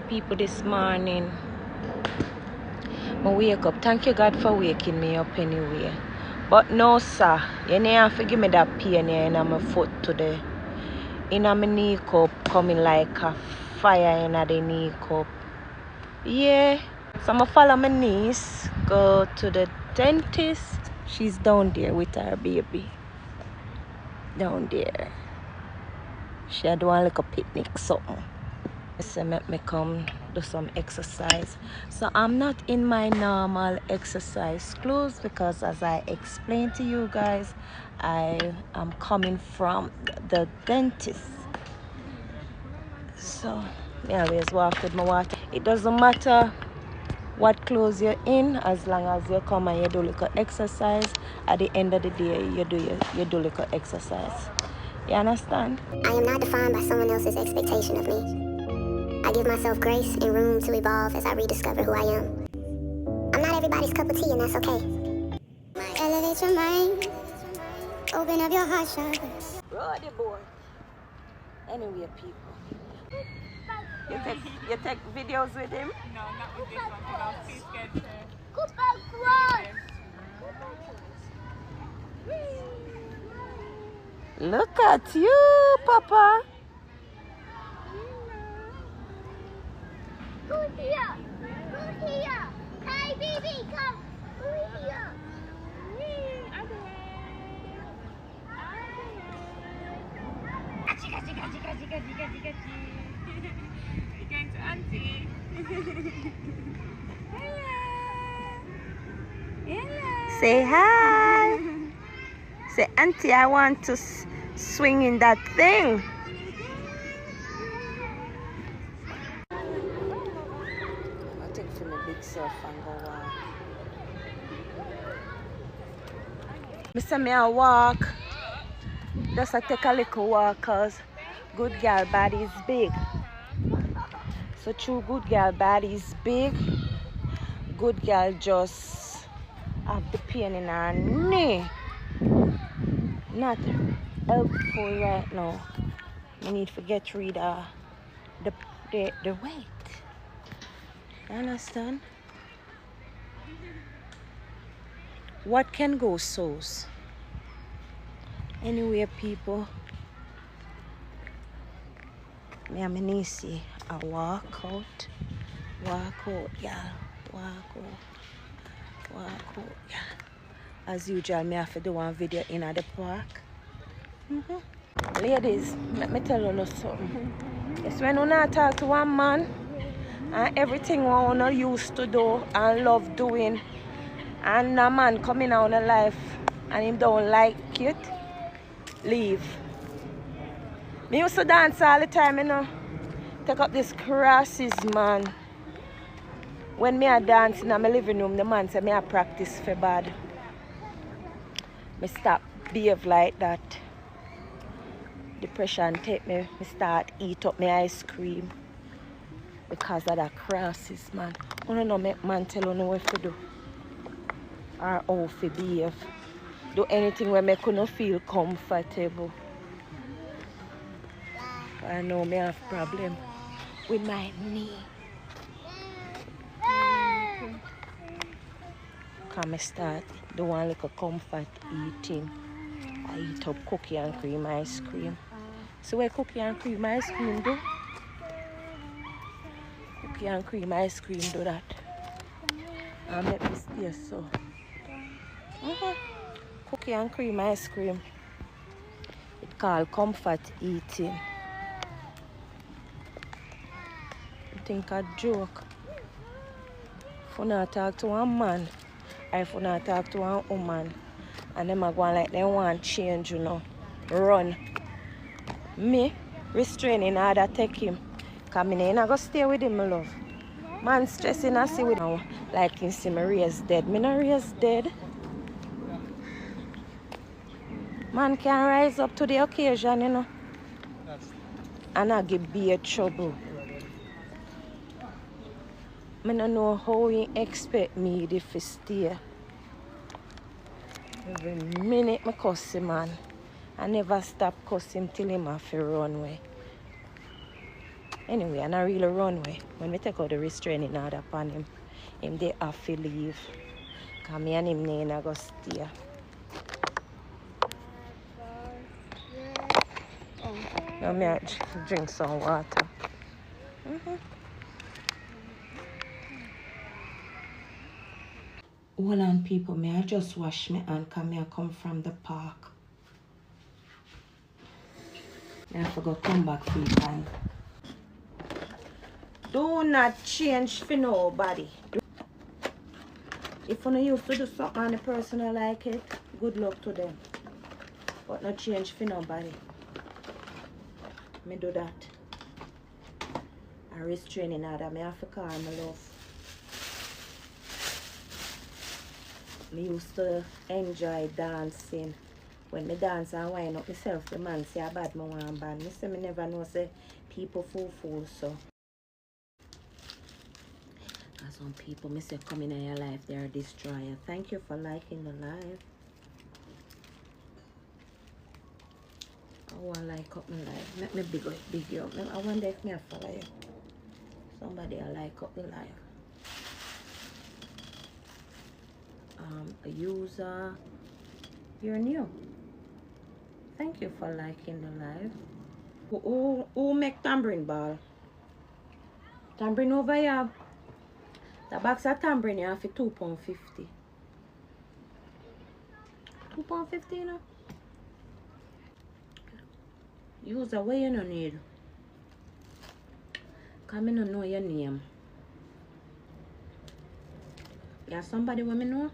people this morning. I wake up. Thank you God for waking me up anyway. But no sir, you need to forgive me that pain in my foot today. In my knee cup coming like a fire in the knee cup. Yeah. So I'm follow my niece, go to the dentist. She's down there with her baby. Down there. She had one like a picnic something. So make me come do some exercise. So I'm not in my normal exercise clothes because as I explained to you guys, I am coming from the dentist. So I always walk with my water. It doesn't matter what clothes you're in, as long as you come and you do little exercise. At the end of the day, you do little exercise. You understand? I am not defined by someone else's expectation of me. I give myself grace and room to evolve as I rediscover who I am. I'm not everybody's cup of tea, and that's okay. Elevate your mind, open up your heart chakra. Brody boy. Anyway, people. You take videos with him? No, not with this one, because I was too scared to. Look at you, Papa. Who's here? Who's here? Hey, baby, come. Who's here? You're going to Auntie. Hello. Say hi. Say, Auntie, I want to swing in that thing. I take for my big self and go walk. Mr. Me I walk. Just I take a little walk cause good girl body is big. So true good girl body is big. Good girl just have the pain in her knee. Not helpful right now. We need to get rid of the weight. You understand? What can go souls? Anyway, people, me and my niece, I walk out, yeah, walk out, yeah. As usual, me have to do one video in at the park. Ladies, let me tell you something. It's when you not talk to one man and everything one you used to do and love doing, and a man coming out of life and him don't like it, leave. Me used to dance all the time, you know. Take up this crosses, man. When me a dance in my living room, the man say me a practice for bad. Me stop behave like that. Depression take me, me start eat up my ice cream because of that crosses, man. I don't know make man tell you what to do or how to behave. Do anything where me couldn't feel comfortable. I know me have problem with my knee. Come start do one little comfort eating. I eat up cookie and cream ice cream. So where cookie and cream ice cream do? Cookie and cream ice cream do that. I make this here so. Cookie and cream ice cream. It's called comfort eating. You think a joke? If you not talk to one man, or if you not talk to one woman, and them are going like they want change, you know, run. Me, restraining order take him. Because I ain't going to stay with him, my love. Man stressing I see with him. Like he see me raise dead. Me not raise dead. Man can rise up to the occasion, you know. And I give beer trouble. I don't know how he expect me to stay. Every minute I cuss him, man. I never stop cussing till him have to run away. Anyway, and I really run away. When we take out the restraining order upon him they have to leave. Because me and him ain't go stay. Now me I drink some water. Hold on, people. May I just wash my hand because I come from the park. I forgot to come back free time. Do not change for nobody. If you used to do something and the person don't like it, good luck to them. But not change for nobody. Me do that. I restraining order. Me have to call my love. Me used to enjoy dancing. When me dance and wind up myself, the man say I bad, me want bad. Me say me never know say people fool so. Cause some people me say come in your life, they are destroyer. Thank you for liking the live. I want to like up my life. Make me big you up. I wonder if me I follow you. Somebody I like up the live. A user, you're new. Thank you for liking the live. Who make tambourine ball? Tambourine over here. The box of tambourine you have for £2.50. £2.50, you know? User, what you don't need? Because I don't know your name. You have somebody who me know?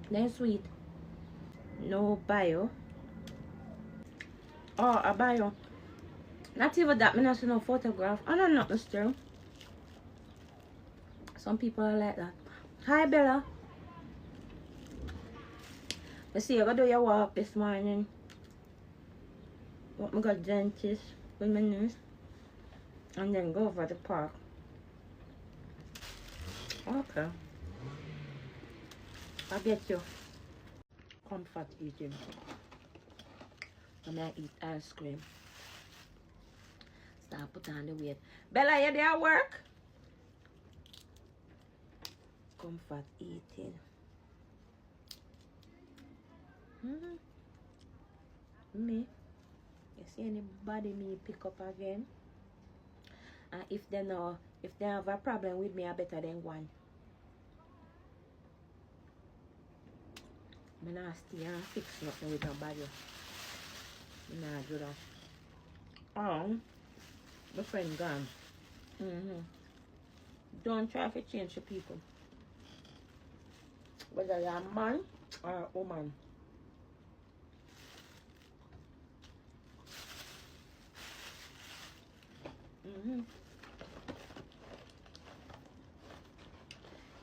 Then sweet. No bio. Oh, a bio. Not even that, I not see no photograph. I don't know, still. Some people are like that. Hi, Bella. I see you go do your walk this morning. What me got dentist with my niece. And then go over the park. Okay. I'll get you comfort eating. And I eat ice cream. Start put on the weight. Bella, you there at work? Comfort eating. Me? You see anybody me pick up again? And if they have a problem with me, I better than one. I'm not stay and fix nothing with nobody. I'm not do that. Oh, my friend gone. Don't try to change the people. Whether you're a man or a woman.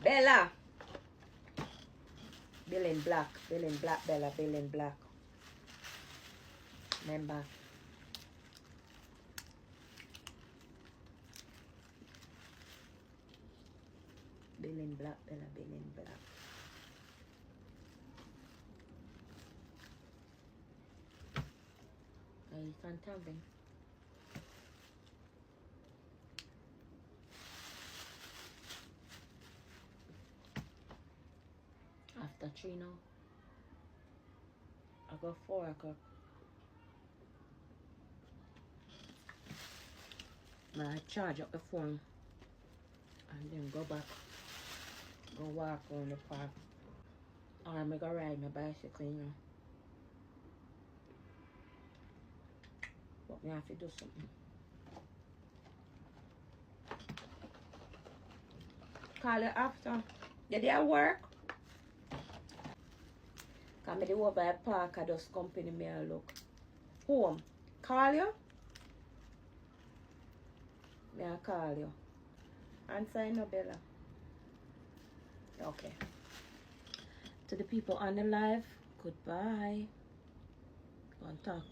Bella. Bill in black, Bella, Bill in black. Remember. Bill in black, Bella, Bill in black. You can't tell them. After 3 now. I got 4 o'clock. I charge up the phone and then go back. Go walk around the park. Or I'm gonna ride my bicycle, you know. But I have to do something. Call you after. You there at work? Come me over at park, I just company me and look. Home. Call you? Me I call you. Answer no, Bella. Okay. To the people on the live, goodbye. Go and talk to